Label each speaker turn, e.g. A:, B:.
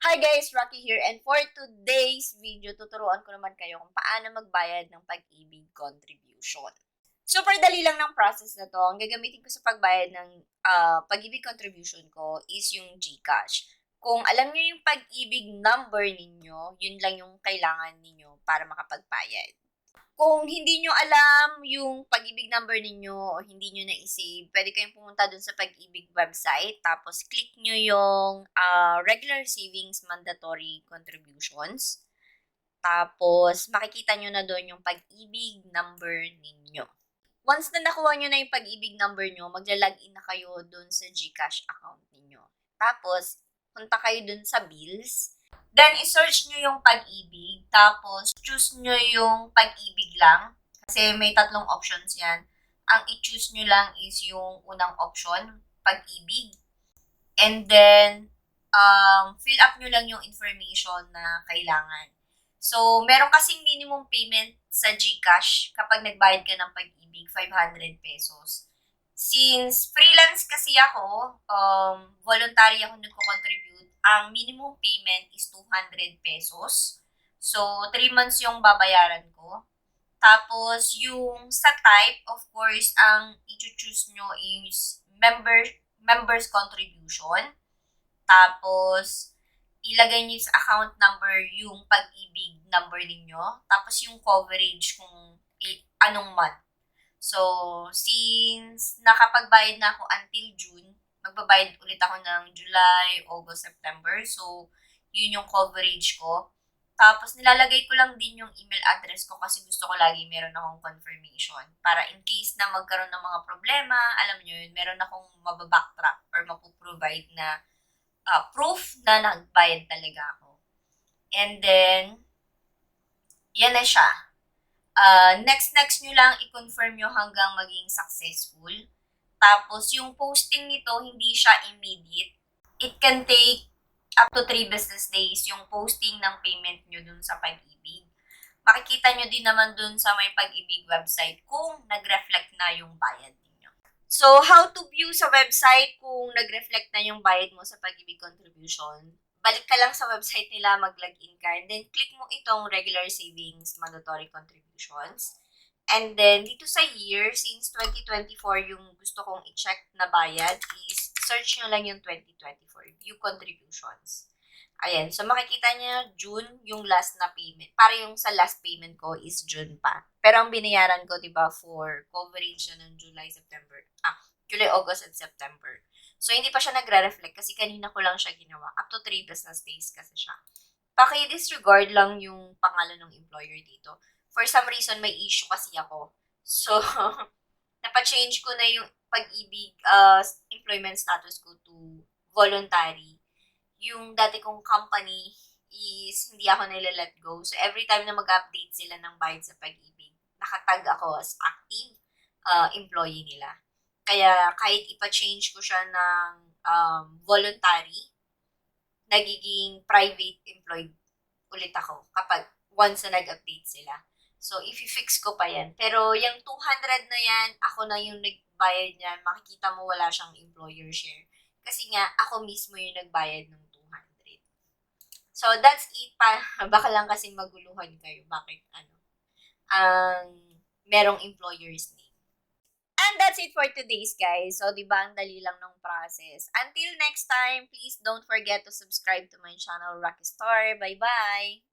A: Hi guys, Rocky here, and for today's video, tuturuan ko naman kayo kung paano magbayad ng pag-ibig contribution. Super dali lang ng process na to. Ang gagamitin ko sa pagbayad ng pag-ibig contribution ko is yung GCash. Kung alam niyo yung pag-ibig number ninyo, yun lang yung kailangan ninyo para makapagbayad. Kung hindi nyo alam yung pag-ibig number ninyo o hindi nyo na-save, pwede kayong pumunta dun sa pag-ibig website. Tapos, click nyo yung regular savings mandatory contributions. Tapos, makikita nyo na doon yung pag-ibig number ninyo. Once na nakuha nyo na yung pag-ibig number nyo, magla-login na kayo doon sa GCash account ninyo. Tapos, punta kayo doon sa bills. Then, i-search nyo yung pag-ibig. Tapos, choose nyo yung pag-ibig lang. Kasi may tatlong options yan. Ang i-choose nyo lang is yung unang option, pag-ibig. And then, fill up nyo lang yung information na kailangan. So, meron kasing minimum payment sa GCash kapag nagbayad ka ng pag-ibig, 500 pesos. Since freelance kasi ako, voluntary ako nagko-contribute, ang minimum payment is 200 pesos. So, 3 months yung babayaran ko. Tapos, yung sa type, of course, ang i-choose nyo is members contribution. Tapos, ilagay nyo sa account number yung pag-ibig number ninyo. Tapos, yung coverage kung anong month. So, since nakapagbayad na ako until June, magbabayad ulit ako ng July, August, September. So, yun yung coverage ko. Tapos, nilalagay ko lang din yung email address ko kasi gusto ko lagi meron akong confirmation. Para in case na magkaroon ng mga problema, alam nyo yun, meron akong mababacktrack or mapuprovide na proof na nagbayad talaga ako. And then, yan na siya. Next nyo lang, i-confirm nyo hanggang maging successful. Tapos, yung posting nito, hindi siya immediate. It can take up to 3 business days yung posting ng payment nyo dun sa pag-ibig. Makikita nyo din naman dun sa may pag-ibig website kung nag-reflect na yung bayad ninyo. So, how to view sa website kung nag-reflect na yung bayad mo sa pag-ibig contribution? Balik ka lang sa website nila, mag-login ka, and then click mo itong regular savings mandatory contributions. And then, dito sa year, since 2024 yung gusto kong i-check na bayad, is search nyo lang yung 2024, view contributions. Ayan, so makikita nyo, June yung last na payment. Para yung sa last payment ko is June pa. Pero ang binayaran ko, diba, for coverage ng July, August, and September. So, hindi pa siya nagre-reflect kasi kanina ko lang siya ginawa. Up to 3 business days kasi siya. Paki-disregard lang yung pangalan ng employer dito. For some reason, may issue kasi ako. So, napa-change ko na yung pag-ibig employment status ko to voluntary. Yung dati kong company is hindi ako nila-let go. So, every time na mag-update sila ng bayad sa pag-ibig, nakatag ako as active employee nila. Kaya kahit ipa-change ko siya ng voluntary, nagiging private employed ulit ako kapag once na nag-update sila. So, if i-fix ko pa yan. Pero yung 200 na yan, ako na yung nagbayad niyan. Makikita mo wala siyang employer share. Kasi nga, ako mismo yung nagbayad ng 200. So, that's it pa. Baka lang kasi maguluhan kayo. Bakit ang merong employer's name. And that's it for today's, guys. So, di ba, ang dali lang ng process. Until next time, please don't forget to subscribe to my channel, Rocky Star. Bye-bye!